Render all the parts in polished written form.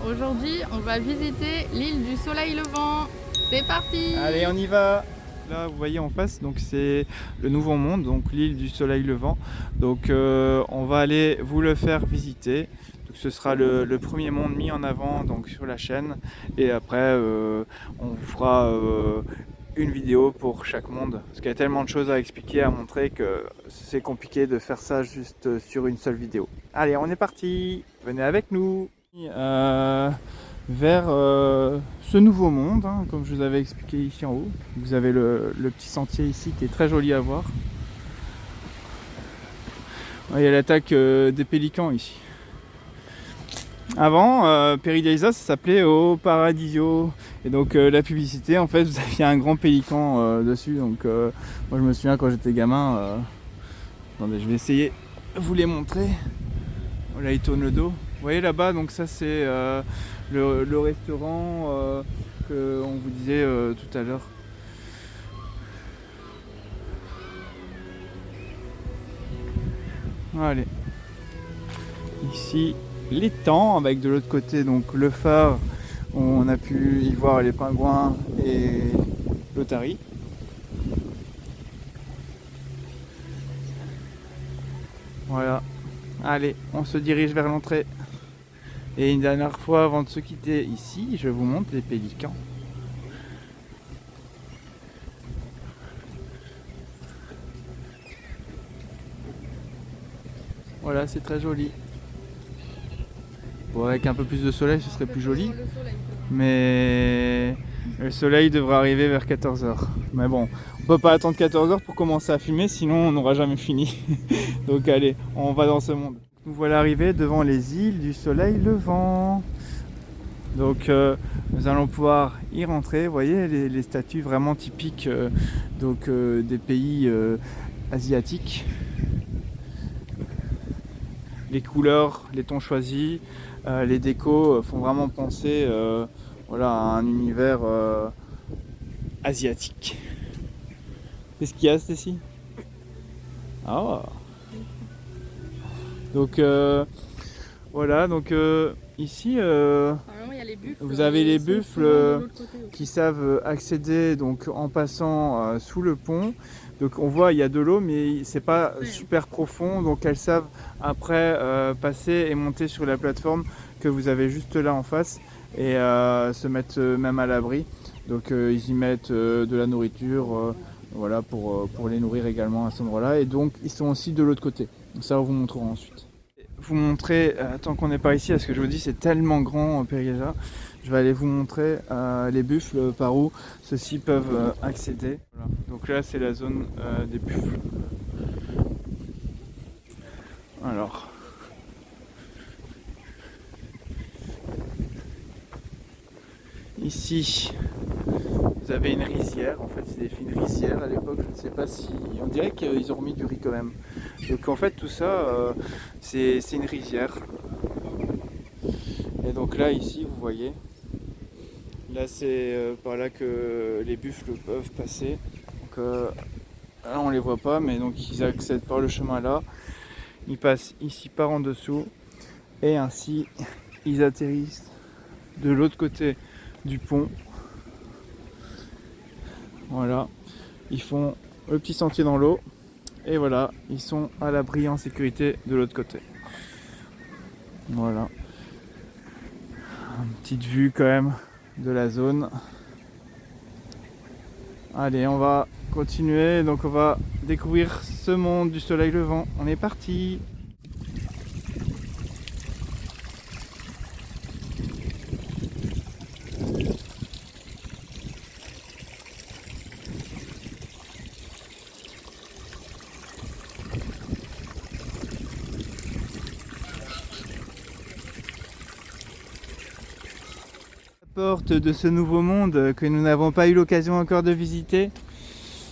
Aujourd'hui, on va visiter l'île du Soleil Levant. C'est parti! Allez, on y va! Là, vous voyez en face, donc c'est le Nouveau Monde, donc l'île du Soleil Levant. Donc, on va aller vous le faire visiter. Donc, ce sera le premier monde mis en avant donc sur la chaîne. Et après, on vous fera une vidéo pour chaque monde. Parce qu'il y a tellement de choses à expliquer, à montrer que c'est compliqué de faire ça juste sur une seule vidéo. Allez, on est parti! Venez avec nous! Vers ce nouveau monde, hein, comme je vous avais expliqué ici en haut. Vous avez le petit sentier ici qui est très joli à voir. Il y a l'attaque des pélicans ici. Avant, Peridaisa, ça s'appelait Au Paradisio. Et donc la publicité, en fait, vous aviez un grand pélican dessus. Donc moi je me souviens quand j'étais gamin. Attendez, je vais essayer de vous les montrer. Là, il tourne le dos. Vous voyez là-bas, donc ça c'est le restaurant qu'on vous disait tout à l'heure. Allez. Ici, l'étang avec de l'autre côté donc le phare où on a pu y voir les pingouins et l'otarie. Voilà. Allez, on se dirige vers l'entrée. Et une dernière fois avant de se quitter ici, je vous montre les pélicans. Voilà, c'est très joli. Bon, avec un peu plus de soleil, ce serait plus joli. Mais le soleil devrait arriver vers 14h. Mais bon, on peut pas attendre 14h pour commencer à filmer, sinon on n'aura jamais fini. Donc allez, on va dans ce monde. Nous voilà arrivés devant les îles du Soleil Levant. Donc nous allons pouvoir y rentrer. Vous voyez les statues vraiment typiques des pays asiatiques. Les couleurs, les tons choisis, les décos font vraiment penser à un univers asiatique. Qu'est-ce qu'il y a, Stécie? Ah. Donc voilà, donc ici vous avez les buffles qui savent accéder donc en passant sous le pont. Donc on voit il y a de l'eau mais c'est pas super profond, donc elles savent après passer et monter sur la plateforme que vous avez juste là en face et se mettre même à l'abri. Donc ils y mettent de la nourriture voilà pour les nourrir également à cet endroit-là, et donc ils sont aussi de l'autre côté. Donc ça on vous montrera ensuite. Vous montrer, tant qu'on n'est pas ici, parce que je vous dis c'est tellement grand Peridaisa, je vais aller vous montrer les buffles par où ceux-ci peuvent accéder. Voilà. Donc là c'est la zone des buffles. Alors. Ici, vous avez une rizière. En fait, c'est une rizière à l'époque. Je ne sais pas si. On dirait qu'ils ont remis du riz quand même. Donc en fait, tout ça, c'est une rizière. Et donc là, ici, vous voyez. Là, c'est par là que les buffles peuvent passer. Donc là, on les voit pas, mais donc ils accèdent par le chemin là. Ils passent ici par en dessous. Et ainsi, ils atterrissent de l'autre côté du pont. Voilà, ils font le petit sentier dans l'eau et voilà, ils sont à l'abri en sécurité de l'autre côté. Voilà, une petite vue quand même de la zone. Allez, on va continuer, donc on va découvrir ce monde du Soleil Levant. On est parti. Porte de ce nouveau monde que nous n'avons pas eu l'occasion encore de visiter.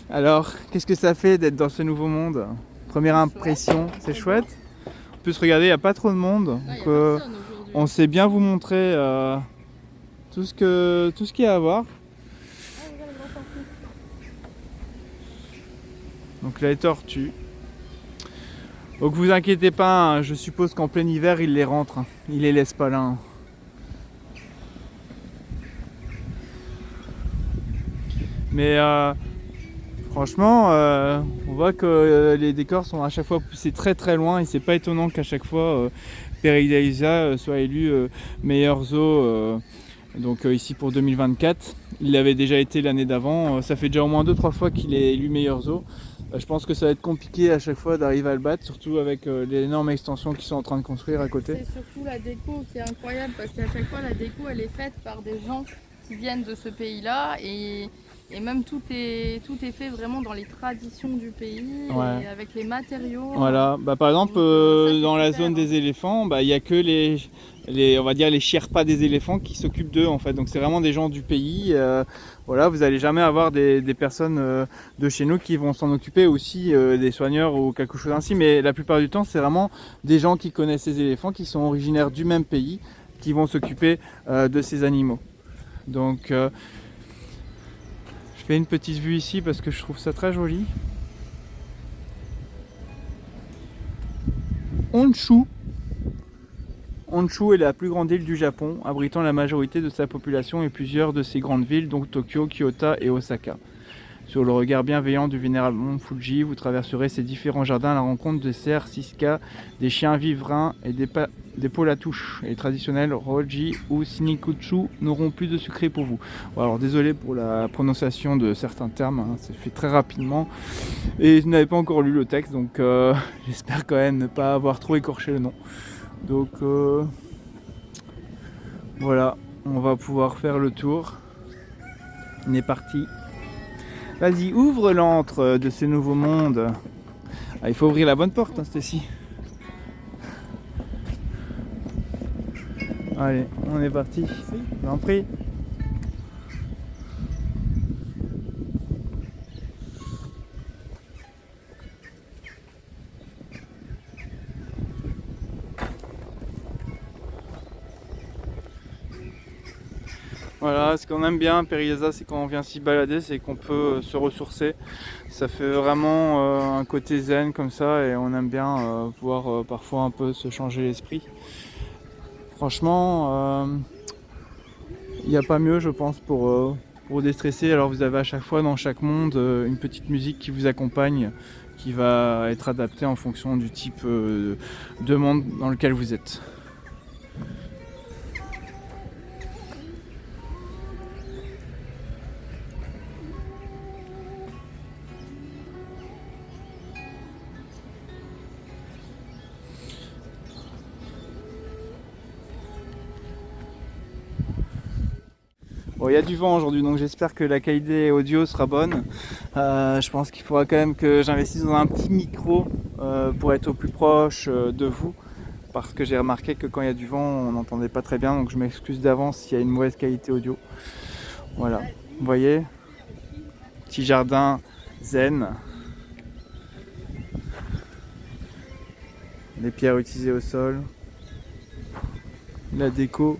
Alors, qu'est-ce que ça fait d'être dans ce nouveau monde? Première impression, c'est chouette. En plus, regardez, il n'y a pas trop de monde. Donc, on sait bien vous montrer tout ce qu'il y a à voir. Donc là, les tortues. Donc vous inquiétez pas, hein, je suppose qu'en plein hiver, ils les rentrent. Ils les laissent pas là. Mais franchement, on voit que les décors sont à chaque fois poussés très très loin et c'est pas étonnant qu'à chaque fois Paradisa soit élu meilleur zoo donc ici pour 2024. Il l'avait déjà été l'année d'avant, ça fait déjà au moins 2-3 fois qu'il est élu meilleur zoo. Je pense que ça va être compliqué à chaque fois d'arriver à le battre, surtout avec les énormes extensions qu'ils sont en train de construire à côté. C'est surtout la déco qui est incroyable parce qu'à chaque fois la déco elle est faite par des gens qui viennent de ce pays-là et même tout est fait vraiment dans les traditions du pays, ouais. Et avec les matériaux. Voilà, par exemple dans la zone des éléphants, il n'y a que on va dire les Sherpas des éléphants qui s'occupent d'eux en fait. Donc c'est vraiment des gens du pays. Voilà, vous n'allez jamais avoir des personnes de chez nous qui vont s'en occuper, aussi des soigneurs ou quelque chose ainsi. Mais la plupart du temps c'est vraiment des gens qui connaissent ces éléphants, qui sont originaires du même pays, qui vont s'occuper de ces animaux. Donc je fais une petite vue ici parce que je trouve ça très joli. Honshu. Honshu est la plus grande île du Japon, abritant la majorité de sa population et plusieurs de ses grandes villes, donc Tokyo, Kyoto et Osaka. Sur le regard bienveillant du vénérable mont Fuji, vous traverserez ces différents jardins à la rencontre de cerfs, siska, des chiens vivrains et des poules à touche. Et les traditionnels Roji ou Shinikutsu n'auront plus de secret pour vous. Bon, alors désolé pour la prononciation de certains termes, hein, c'est fait très rapidement. Et je n'avais pas encore lu le texte, donc j'espère quand même ne pas avoir trop écorché le nom. Donc voilà, on va pouvoir faire le tour. On est parti. Vas-y, ouvre l'antre de ce nouveau monde. Ah, il faut ouvrir la bonne porte, hein, Stacy. Allez, on est parti. J'en prie. Voilà, ce qu'on aime bien à Paradisa, c'est quand on vient s'y balader, c'est qu'on peut se ressourcer. Ça fait vraiment un côté zen comme ça et on aime bien pouvoir parfois un peu se changer l'esprit. Franchement, il n'y a pas mieux je pense pour déstresser. Alors vous avez à chaque fois dans chaque monde une petite musique qui vous accompagne, qui va être adaptée en fonction du type de monde dans lequel vous êtes. Bon, il y a du vent aujourd'hui, donc j'espère que la qualité audio sera bonne. Je pense qu'il faudra quand même que j'investisse dans un petit micro pour être au plus proche de vous, parce que j'ai remarqué que quand il y a du vent, on n'entendait pas très bien, donc je m'excuse d'avance s'il y a une mauvaise qualité audio. Voilà, vous voyez, petit jardin zen, les pierres utilisées au sol, la déco.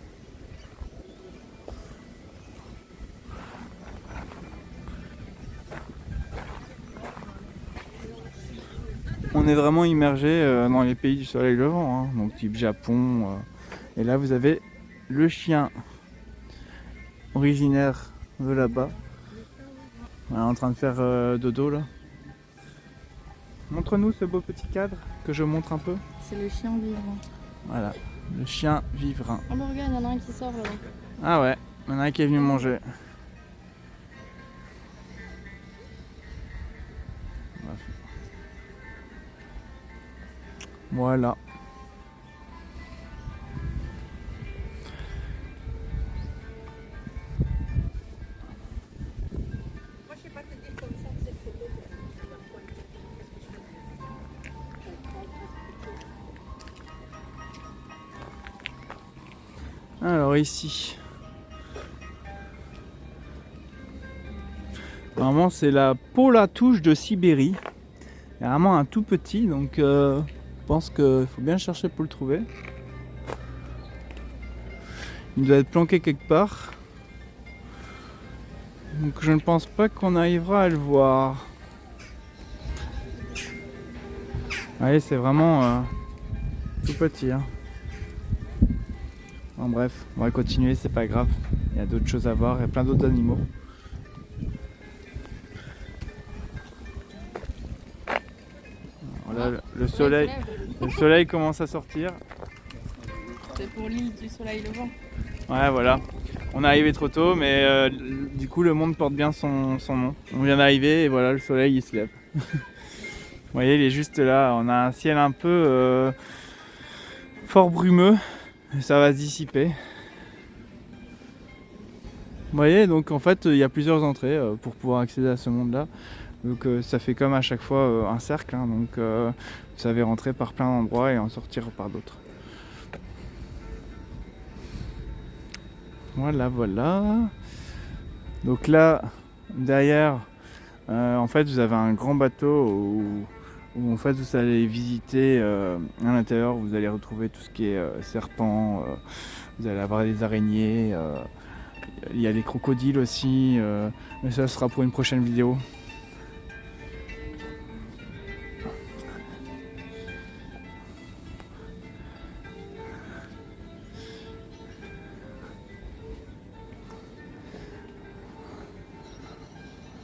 On est vraiment immergé dans les pays du soleil levant, hein, donc type Japon. Et là vous avez le chien originaire de là-bas. Voilà, en train de faire dodo là. Montre-nous ce beau petit cadre que je montre un peu. C'est le chien vivant. Voilà, le chien vivrain. Oh bah regarde, il y en a un qui sort là. Ah ouais, il y en a un qui est venu manger. Voilà. Alors ici, normalement c'est la pôle à touche de Sibérie. Il y a vraiment un tout petit, donc je pense qu'il faut bien chercher pour le trouver. Il doit être planqué quelque part. Donc je ne pense pas qu'on arrivera à le voir. Allez, c'est vraiment tout petit. Hein. Bon, bref, on va continuer, c'est pas grave. Il y a d'autres choses à voir, il y a plein d'autres animaux. le soleil commence à sortir. C'est pour l'île du soleil levant. Ouais, voilà. On est arrivé trop tôt, mais du coup le monde porte bien son nom. On vient d'arriver et voilà, le soleil il se lève. Vous voyez, il est juste là. On a un ciel un peu fort brumeux, et ça va se dissiper. Vous voyez, donc en fait il y a plusieurs entrées pour pouvoir accéder à ce monde là. Donc ça fait comme à chaque fois un cercle, hein, donc vous savez rentrer par plein d'endroits et en sortir par d'autres. Voilà. Donc là, derrière, en fait, vous avez un grand bateau où en fait vous allez visiter à l'intérieur. Vous allez retrouver tout ce qui est serpents. Vous allez avoir des araignées. Il y a des crocodiles aussi. Mais ça sera pour une prochaine vidéo.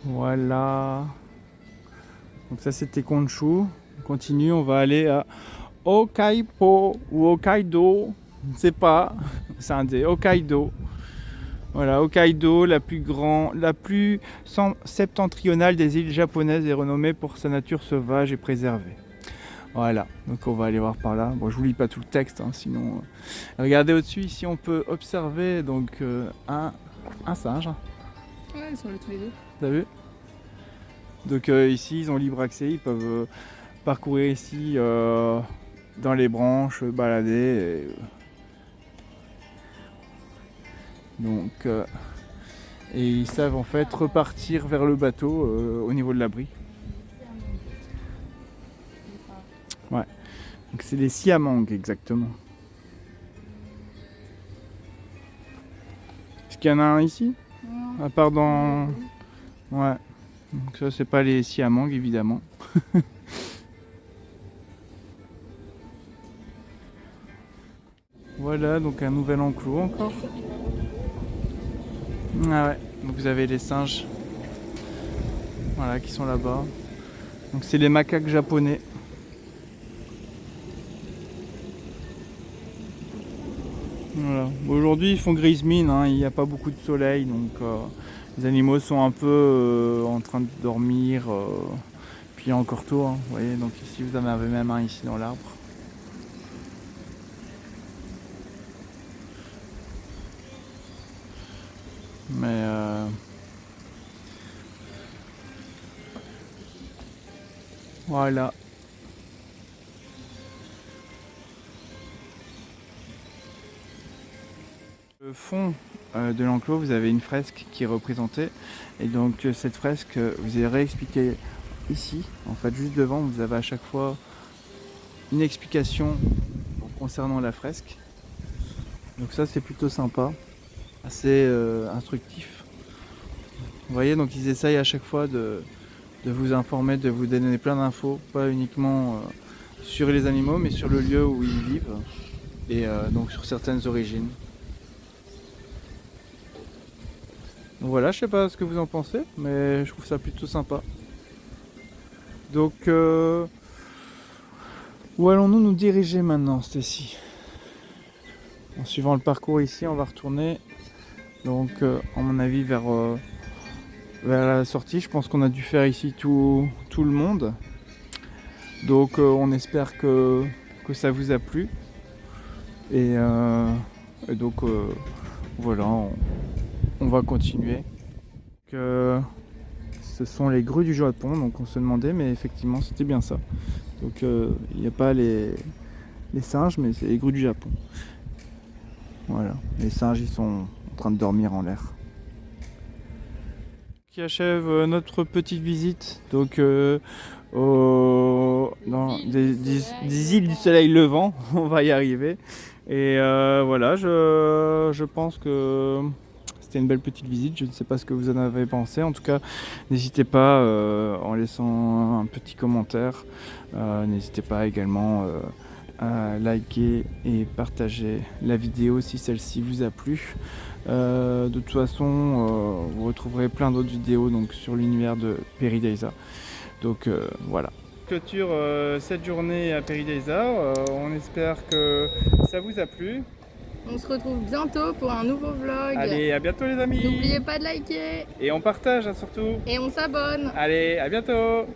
Voilà. Donc ça c'était Honshu. On continue, on va aller à Hokkaido ou Hokkaido. Je ne sais pas. C'est un des Hokkaido. Voilà, Hokkaido, la plus septentrionale des îles japonaises, est renommée pour sa nature sauvage et préservée. Voilà, donc on va aller voir par là. Bon, je vous lis pas tout le texte, hein, sinon. Regardez au-dessus, ici on peut observer donc un singe. Ouais, ils sont là tous les deux. T'as vu? Donc ici ils ont libre accès, ils peuvent parcourir ici dans les branches, balader. Donc et ils savent en fait repartir vers le bateau au niveau de l'abri. Ouais. Donc c'est les siamangs exactement. Est-ce qu'il y en a un ici? À part dans... Ouais. Donc ça c'est pas les siamangs évidemment. Voilà, donc un nouvel enclos encore. Ah ouais, donc vous avez les singes. Voilà, qui sont là-bas. Donc c'est les macaques japonais. Voilà. Aujourd'hui ils font grise mine, hein. Il n'y a pas beaucoup de soleil, donc les animaux sont un peu en train de dormir. Puis il y a encore tôt, hein. Vous voyez, donc ici vous en avez même un ici dans l'arbre. Mais voilà. Le fond de l'enclos, vous avez une fresque qui est représentée. Et donc cette fresque, vous allez réexpliquer ici. En fait, juste devant, vous avez à chaque fois une explication concernant la fresque. Donc ça, c'est plutôt sympa. Assez instructif. Vous voyez, donc ils essayent à chaque fois de vous informer, de vous donner plein d'infos, pas uniquement sur les animaux, mais sur le lieu où ils vivent et donc sur certaines origines. Donc voilà, je sais pas ce que vous en pensez, mais je trouve ça plutôt sympa. Donc où allons-nous nous diriger maintenant, Stacy? En suivant le parcours ici, on va retourner donc à mon avis vers la sortie. Je pense qu'on a dû faire ici tout le monde. Donc on espère que ça vous a plu. Et donc voilà, on va continuer. Donc, ce sont les grues du Japon, donc on se demandait, mais effectivement c'était bien ça. Donc il n'y a pas les singes, mais c'est les grues du Japon. Voilà, les singes ils sont en train de dormir en l'air. Qui achève notre petite visite donc dans des îles du soleil levant. On va y arriver et voilà, je pense que c'était une belle petite visite. Je ne sais pas ce que vous en avez pensé, en tout cas n'hésitez pas en laissant un petit commentaire, n'hésitez pas également à liker et partager la vidéo si celle-ci vous a plu. De toute façon vous retrouverez plein d'autres vidéos donc sur l'univers de Peridaisa. Donc voilà. clôture cette journée à Péry des Arts. On espère que ça vous a plu. On se retrouve bientôt pour un nouveau vlog. Allez, à bientôt les amis. N'oubliez pas de liker. Et on partage hein, surtout. Et on s'abonne. Allez, à bientôt.